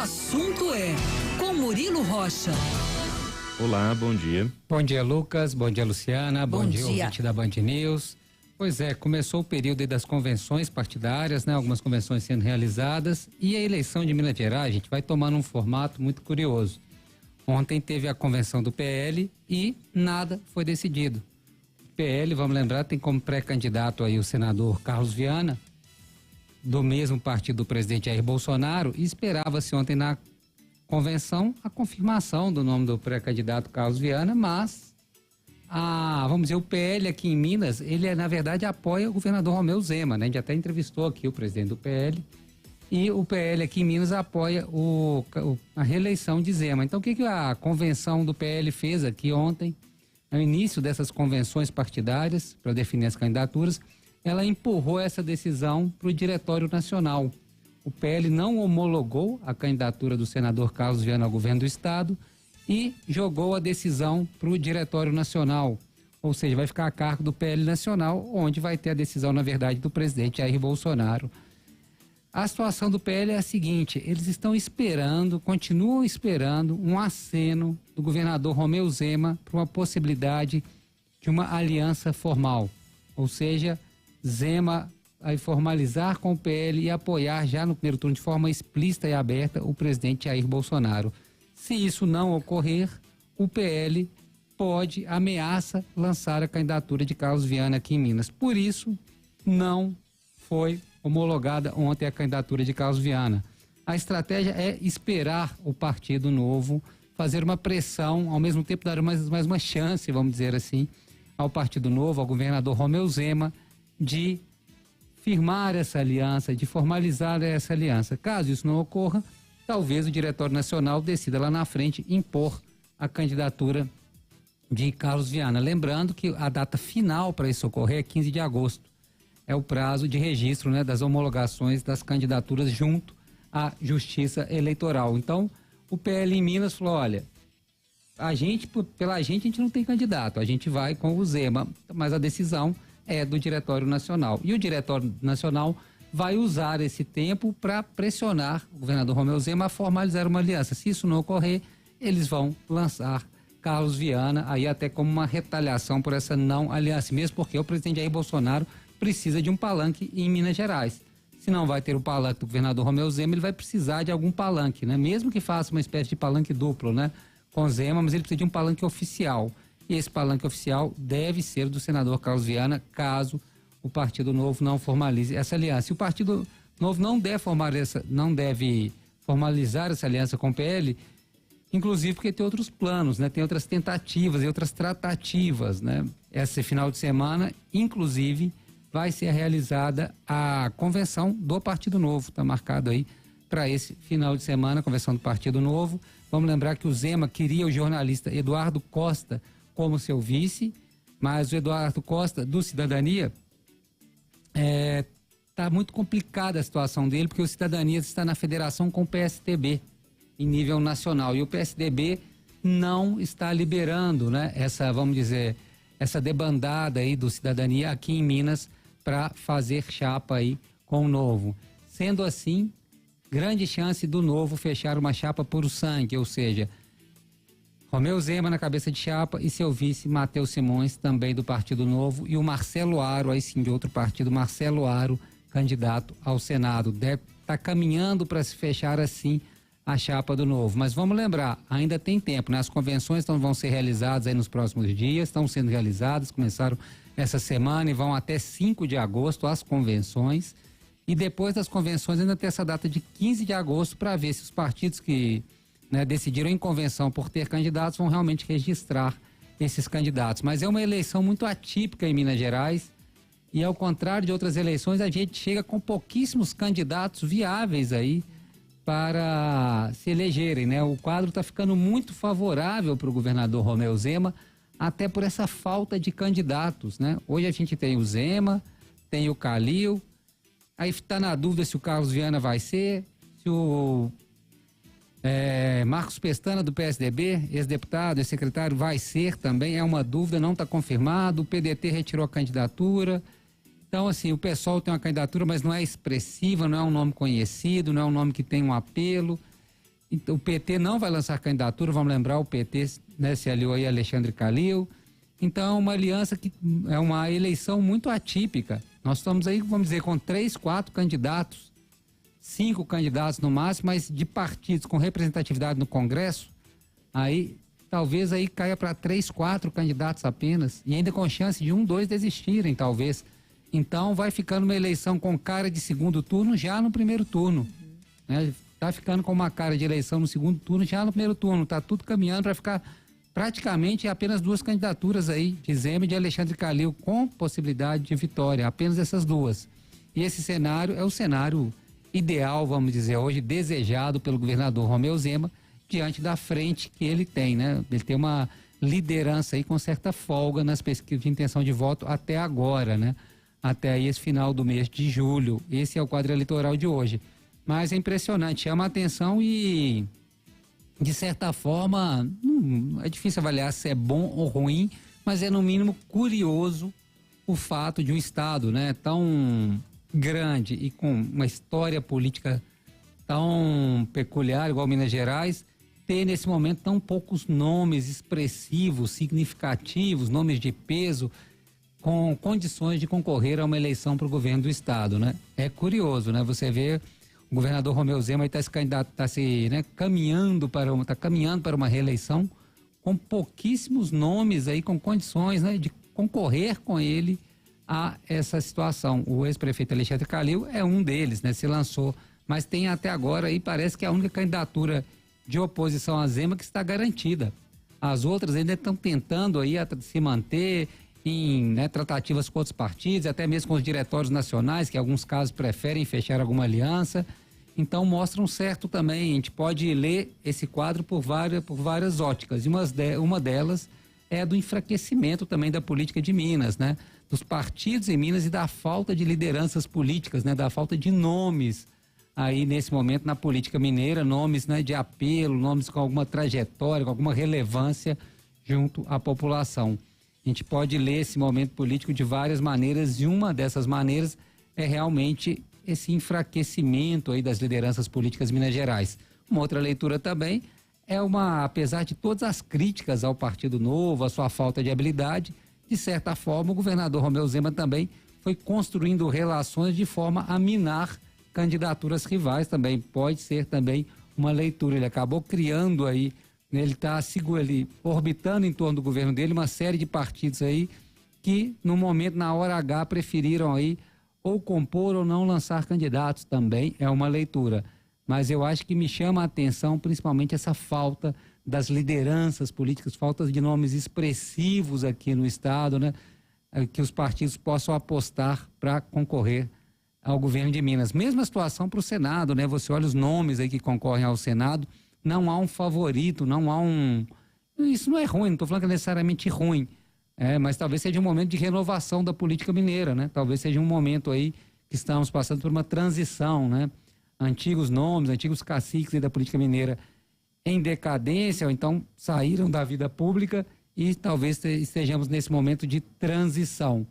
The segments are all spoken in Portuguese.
assunto é com Murilo Rocha. Olá, bom dia. Bom dia, Lucas. Bom dia, Luciana. Bom dia, ouvinte da Band News. Pois é, começou o período das convenções partidárias, né? Algumas convenções sendo realizadas, e a eleição de Minas Gerais, a gente vai tomando um formato muito curioso. Ontem teve a convenção do PL e nada foi decidido. O PL, vamos lembrar, tem como pré-candidato aí o senador Carlos Viana, do mesmo partido do presidente Jair Bolsonaro, e esperava-se ontem na convenção a confirmação do nome do pré-candidato Carlos Viana, mas vamos dizer, o PL aqui em Minas, ele na verdade apoia o governador Romeu Zema, né? A gente até entrevistou aqui o presidente do PL, e o PL aqui em Minas apoia a reeleição de Zema. Então o que a convenção do PL fez aqui ontem, no início dessas convenções partidárias para definir as candidaturas? Ela empurrou essa decisão para o Diretório Nacional. O PL não homologou a candidatura do senador Carlos Viana ao governo do estado e jogou a decisão para o Diretório Nacional, ou seja, vai ficar a cargo do PL Nacional, onde vai ter a decisão, na verdade, do presidente Jair Bolsonaro. A situação do PL é a seguinte: eles estão esperando, continuam esperando um aceno do governador Romeu Zema para uma possibilidade de uma aliança formal, ou seja, Zema vai formalizar com o PL e apoiar já no primeiro turno de forma explícita e aberta o presidente Jair Bolsonaro. Se isso não ocorrer, o PL ameaça lançar a candidatura de Carlos Viana aqui em Minas. Por isso, não foi homologada ontem a candidatura de Carlos Viana. A estratégia é esperar o Partido Novo fazer uma pressão, ao mesmo tempo dar mais uma chance, vamos dizer assim, ao Partido Novo, ao governador Romeu Zema, de firmar essa aliança, de formalizar essa aliança. Caso isso não ocorra, talvez o Diretório Nacional decida lá na frente impor a candidatura de Carlos Viana. Lembrando que a data final para isso ocorrer é 15 de agosto. É o prazo de registro, né, das homologações das candidaturas junto à Justiça Eleitoral. Então, o PL em Minas falou: olha, pela gente a gente não tem candidato, a gente vai com o Zema, mas a decisão é do Diretório Nacional. E o Diretório Nacional vai usar esse tempo para pressionar o governador Romeu Zema a formalizar uma aliança. Se isso não ocorrer, eles vão lançar Carlos Viana, aí até como uma retaliação por essa não aliança, mesmo porque o presidente Jair Bolsonaro precisa de um palanque em Minas Gerais. Se não vai ter o palanque do governador Romeu Zema, ele vai precisar de algum palanque, né? Mesmo que faça uma espécie de palanque duplo, né, com Zema, mas ele precisa de um palanque oficial. E esse palanque oficial deve ser do senador Carlos Viana, caso o Partido Novo não formalize essa aliança. E o Partido Novo não deve formalizar essa aliança com o PL, inclusive porque tem outros planos, né? Tem outras tentativas e outras tratativas, né? Esse final de semana, inclusive, vai ser realizada a convenção do Partido Novo, está marcado aí para esse final de semana, a convenção do Partido Novo. Vamos lembrar que o Zema queria o jornalista Eduardo Costa como seu vice, mas o Eduardo Costa, do Cidadania, tá muito complicada a situação dele, porque o Cidadania está na federação com o PSDB em nível nacional, e o PSDB não está liberando, né, essa debandada aí do Cidadania aqui em Minas para fazer chapa aí com o Novo. Sendo assim, grande chance do Novo fechar uma chapa por sangue, ou seja, Romeu Zema na cabeça de chapa e seu vice Matheus Simões, também do Partido Novo, e o Marcelo Aro, aí sim de outro partido, Marcelo Aro, candidato ao Senado. Deve estar caminhando para se fechar assim a chapa do Novo. Mas vamos lembrar, ainda tem tempo, né? As convenções vão ser realizadas aí nos próximos dias, estão sendo realizadas, começaram essa semana e vão até 5 de agosto as convenções. E depois das convenções ainda tem essa data de 15 de agosto para ver se os partidos que decidiram em convenção por ter candidatos vão realmente registrar esses candidatos. Mas é uma eleição muito atípica em Minas Gerais e, ao contrário de outras eleições, a gente chega com pouquíssimos candidatos viáveis aí para se elegerem, né? O quadro está ficando muito favorável para o governador Romeu Zema, até por essa falta de candidatos, né? Hoje a gente tem o Zema, tem o Calil, aí está na dúvida se o Carlos Viana vai ser, se o Marcos Pestana, do PSDB, ex-deputado, ex-secretário, vai ser também, é uma dúvida, não está confirmado. O PDT retirou a candidatura. Então, assim, o PSOL tem uma candidatura, mas não é expressiva, não é um nome conhecido, não é um nome que tem um apelo. Então, o PT não vai lançar candidatura, vamos lembrar, o PT, né, se aliou aí a Alexandre Calil. Então, uma aliança que é uma eleição muito atípica. Nós estamos aí, vamos dizer, com 3, 4 candidatos, 5 candidatos no máximo, mas de partidos com representatividade no Congresso, aí talvez aí caia para 3, 4 candidatos apenas, e ainda com chance de 1, 2 desistirem, talvez. Então, vai ficando uma eleição com cara de segundo turno já no primeiro turno. Né? Tá ficando com uma cara de eleição no segundo turno já no primeiro turno. Tá tudo caminhando para ficar praticamente apenas 2 candidaturas aí, de Zema e de Alexandre Calil, com possibilidade de vitória, apenas essas 2. E esse cenário é o cenário ideal, vamos dizer, hoje desejado pelo governador Romeu Zema, diante da frente que ele tem, né? Ele tem uma liderança aí com certa folga nas pesquisas de intenção de voto até agora, né? Até aí esse final do mês de julho. Esse é o quadro eleitoral de hoje. Mas é impressionante, chama a atenção e, de certa forma, é difícil avaliar se é bom ou ruim, mas é no mínimo curioso o fato de um estado, né, tão grande e com uma história política tão peculiar, igual Minas Gerais, ter nesse momento tão poucos nomes expressivos, significativos, nomes de peso, com condições de concorrer a uma eleição para o governo do estado, né? É curioso, né? Você vê o governador Romeu Zema está caminhando para uma reeleição com pouquíssimos nomes aí, com condições, né, de concorrer com ele a essa situação. O ex-prefeito Alexandre Calil é um deles, né? Se lançou, mas tem até agora aí, parece que é a única candidatura de oposição a Zema que está garantida. As outras ainda estão tentando aí se manter em, né, tratativas com outros partidos, até mesmo com os diretórios nacionais, que em alguns casos preferem fechar alguma aliança. Então mostra um certo também, a gente pode ler esse quadro por várias óticas, e uma delas é do enfraquecimento também da política de Minas, né? Dos partidos em Minas e da falta de lideranças políticas, né? Da falta de nomes aí nesse momento na política mineira, nomes, né, de apelo, nomes com alguma trajetória, com alguma relevância junto à população. A gente pode ler esse momento político de várias maneiras, e uma dessas maneiras é realmente esse enfraquecimento aí das lideranças políticas de Minas Gerais. Uma outra leitura também é apesar de todas as críticas ao Partido Novo, a sua falta de habilidade, de certa forma o governador Romeu Zema também foi construindo relações de forma a minar candidaturas rivais também. Pode ser também uma leitura. Ele acabou criando aí, ele está orbitando em torno do governo dele uma série de partidos aí que no momento, na hora H, preferiram aí ou compor ou não lançar candidatos, também é uma leitura. Mas eu acho que me chama a atenção principalmente essa falta das lideranças políticas, falta de nomes expressivos aqui no estado, né? Que os partidos possam apostar para concorrer ao governo de Minas. Mesma situação para o Senado, né? Você olha os nomes aí que concorrem ao Senado, não há um favorito, não há um... Isso não é ruim, não estou falando que é necessariamente ruim, mas talvez seja um momento de renovação da política mineira, né? Talvez seja um momento aí que estamos passando por uma transição, né? Antigos nomes, antigos caciques aí da política mineira em decadência, ou então saíram da vida pública, e talvez estejamos nesse momento de transição.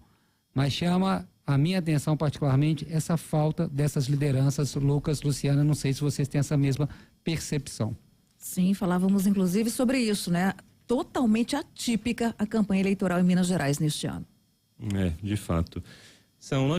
Mas chama a minha atenção particularmente essa falta dessas lideranças. Lucas, Luciana, não sei se vocês têm essa mesma percepção. Sim, falávamos inclusive sobre isso, né? Totalmente atípica a campanha eleitoral em Minas Gerais neste ano. De fato. São